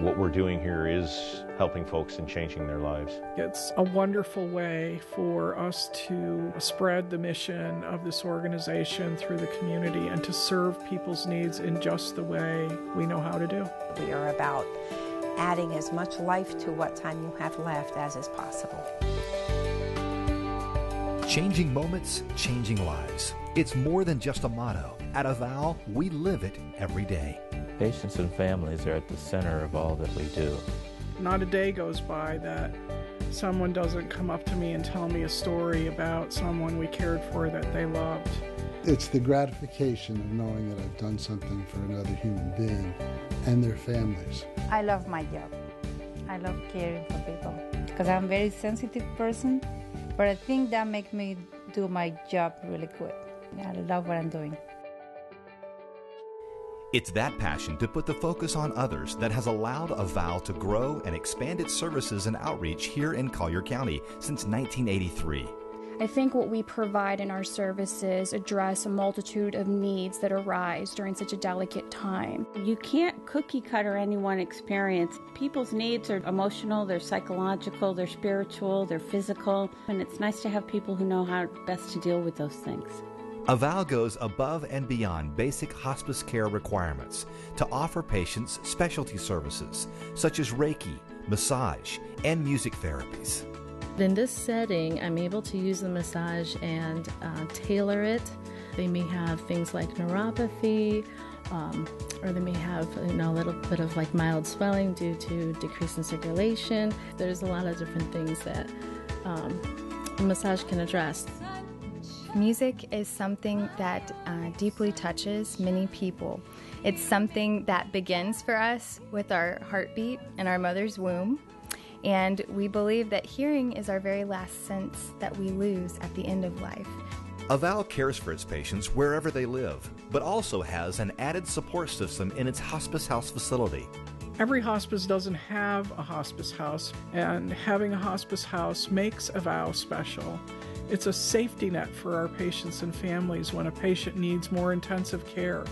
what we're doing here is helping folks and changing their lives. It's a wonderful way for us to spread the mission of this organization through the community and to serve people's needs in just the way we know how to do. We are about adding as much life to what time you have left as is possible. Changing moments, changing lives. It's more than just a motto. At Avow, we live it every day. Patients and families are at the center of all that we do. Not a day goes by that someone doesn't come up to me and tell me a story about someone we cared for that they loved. It's the gratification of knowing that I've done something for another human being and their families. I love my job. I love caring for people because I'm a very sensitive person, but I think that makes me do my job really good. I love what I'm doing. It's that passion to put the focus on others that has allowed Avow to grow and expand its services and outreach here in Collier County since 1983. I think what we provide in our services address a multitude of needs that arise during such a delicate time. You can't cookie cutter any one experience. People's needs are emotional, they're psychological, they're spiritual, they're physical, and it's nice to have people who know how best to deal with those things. Avow goes above and beyond basic hospice care requirements to offer patients specialty services such as Reiki, massage, and music therapies. In this setting, I'm able to use the massage and tailor it. They may have things like neuropathy, or they may have a little bit of like mild swelling due to decrease in circulation. There's a lot of different things that a massage can address. Music is something that deeply touches many people. It's something that begins for us with our heartbeat in our mother's womb. And we believe that hearing is our very last sense that we lose at the end of life. Avow cares for its patients wherever they live, but also has an added support system in its hospice house facility. Every hospice doesn't have a hospice house, and having a hospice house makes Avow special. It's a safety net for our patients and families when a patient needs more intensive care.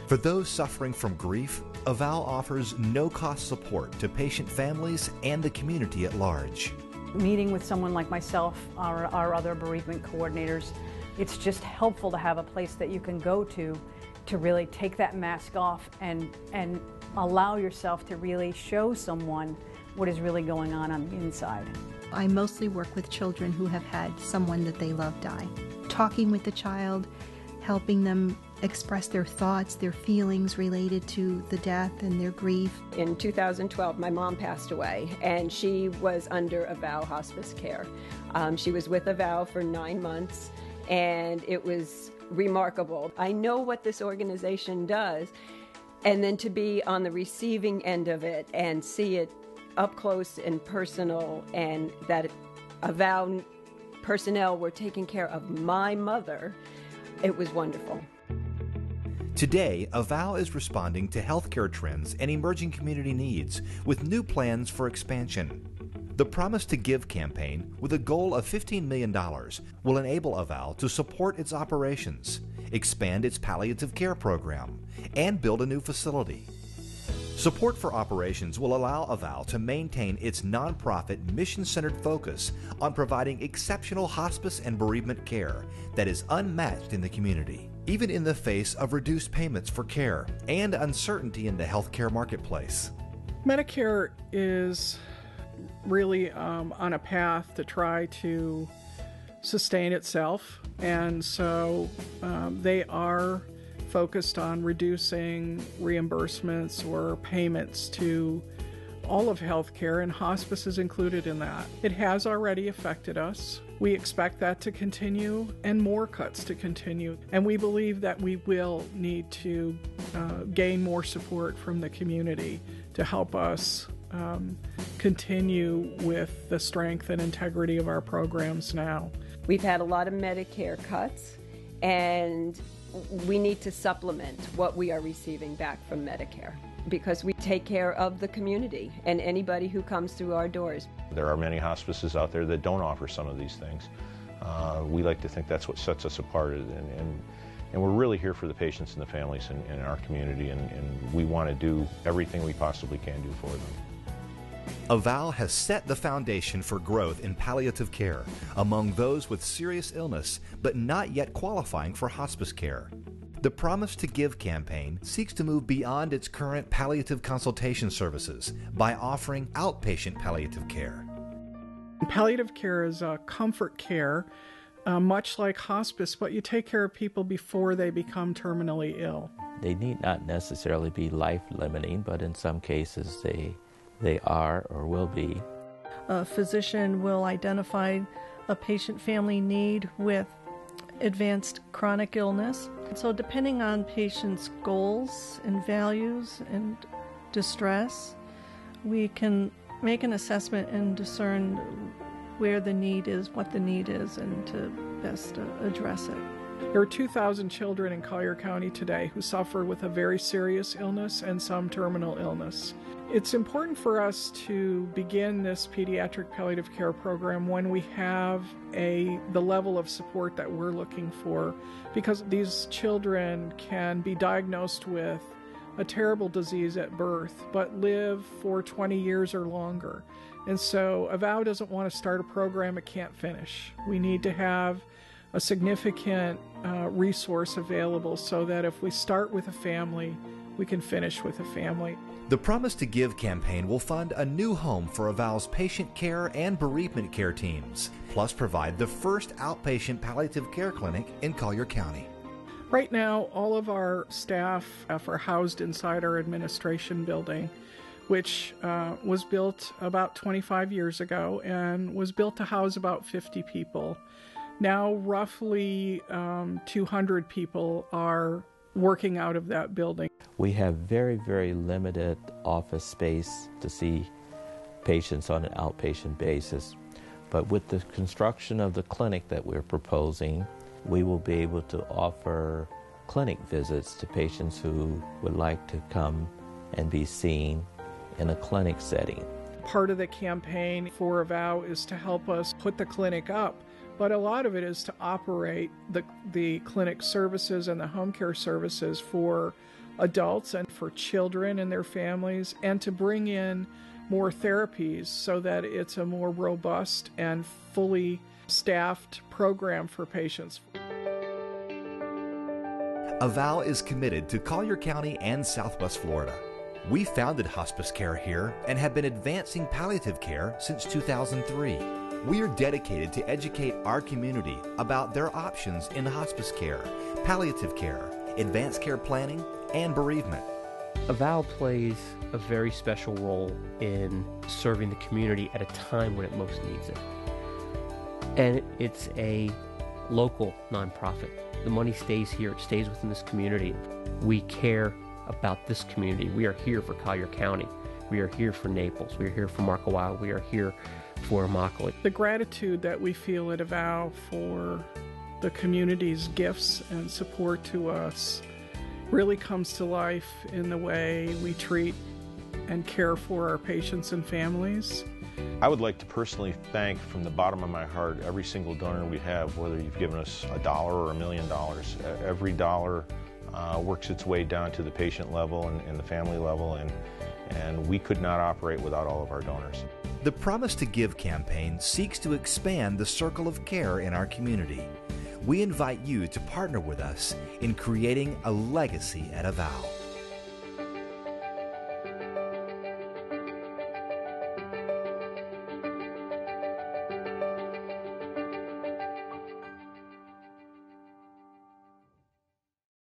For those suffering from grief, Avow offers no-cost support to patient families and the community at large. Meeting with someone like myself, our other bereavement coordinators, it's just helpful to have a place that you can go to really take that mask off and allow yourself to really show someone what is really going on the inside. I mostly work with children who have had someone that they love die. Talking with the child, helping them express their thoughts, their feelings related to the death and their grief. In 2012, my mom passed away, and she was under Avow hospice care. She was with Avow for 9 months, and it was remarkable. I know what this organization does, and then to be on the receiving end of it and see it up close and personal, and that Avow personnel were taking care of my mother, it was wonderful. Today, Avow is responding to healthcare trends and emerging community needs with new plans for expansion. The Promise to Give campaign, with a goal of $15 million, will enable Avow to support its operations, expand its palliative care program, and build a new facility. Support for operations will allow Avow to maintain its nonprofit, mission-centered focus on providing exceptional hospice and bereavement care that is unmatched in the community, even in the face of reduced payments for care and uncertainty in the healthcare marketplace. Medicare is really on a path to try to sustain itself, and so they are focused on reducing reimbursements or payments to all of healthcare, and hospice is included in that. It has already affected us. We expect that to continue and more cuts to continue, and we believe that we will need to gain more support from the community to help us continue with the strength and integrity of our programs now. We've had a lot of Medicare cuts, and we need to supplement what we are receiving back from Medicare because we take care of the community and anybody who comes through our doors. There are many hospices out there that don't offer some of these things. We like to think that's what sets us apart, And we're really here for the patients and the families in our community, and we want to do everything we possibly can do for them. Avow has set the foundation for growth in palliative care among those with serious illness but not yet qualifying for hospice care. The Promise to Give campaign seeks to move beyond its current palliative consultation services by offering outpatient palliative care. Palliative care is comfort care, much like hospice, but you take care of people before they become terminally ill. They need not necessarily be life-limiting, but in some cases they are or will be. A physician will identify a patient family need with advanced chronic illness. So depending on patients' goals and values and distress, we can make an assessment and discern where the need is, what the need is, and to best address it. There are 2,000 children in Collier County today who suffer with a very serious illness and some terminal illness. It's important for us to begin this pediatric palliative care program when we have the level of support that we're looking for, because these children can be diagnosed with a terrible disease at birth but live for 20 years or longer. And so Avow doesn't want to start a program it can't finish. We need to have a significant resource available so that if we start with a family, we can finish with a family. The Promise to Give campaign will fund a new home for Avow's patient care and bereavement care teams, plus provide the first outpatient palliative care clinic in Collier County. Right now, all of our staff are housed inside our administration building, which was built about 25 years ago and was built to house about 50 people. Now, roughly 200 people are working out of that building. We have very, very limited office space to see patients on an outpatient basis. But with the construction of the clinic that we're proposing, we will be able to offer clinic visits to patients who would like to come and be seen in a clinic setting. Part of the campaign for Avow is to help us put the clinic up, but a lot of it is to operate the clinic services and the home care services for adults and for children and their families, and to bring in more therapies so that it's a more robust and fully staffed program for patients. Avow is committed to Collier County and Southwest Florida. We founded hospice care here and have been advancing palliative care since 2003. We are dedicated to educate our community about their options in hospice care, palliative care, advanced care planning, and bereavement. Avow plays a very special role in serving the community at a time when it most needs it. And it's a local nonprofit. The money stays here, it stays within this community. We care about this community. We are here for Collier County. We are here for Naples. We are here for Marco Isle. We are here for Immokalee. The gratitude that we feel at Avow for the community's gifts and support to us really comes to life in the way we treat and care for our patients and families. I would like to personally thank from the bottom of my heart every single donor we have, whether you've given us $1 or $1 million. Every dollar works its way down to the patient level and the family level, and we could not operate without all of our donors. The Promise to Give campaign seeks to expand the circle of care in our community. We invite you to partner with us in creating a legacy at Avow.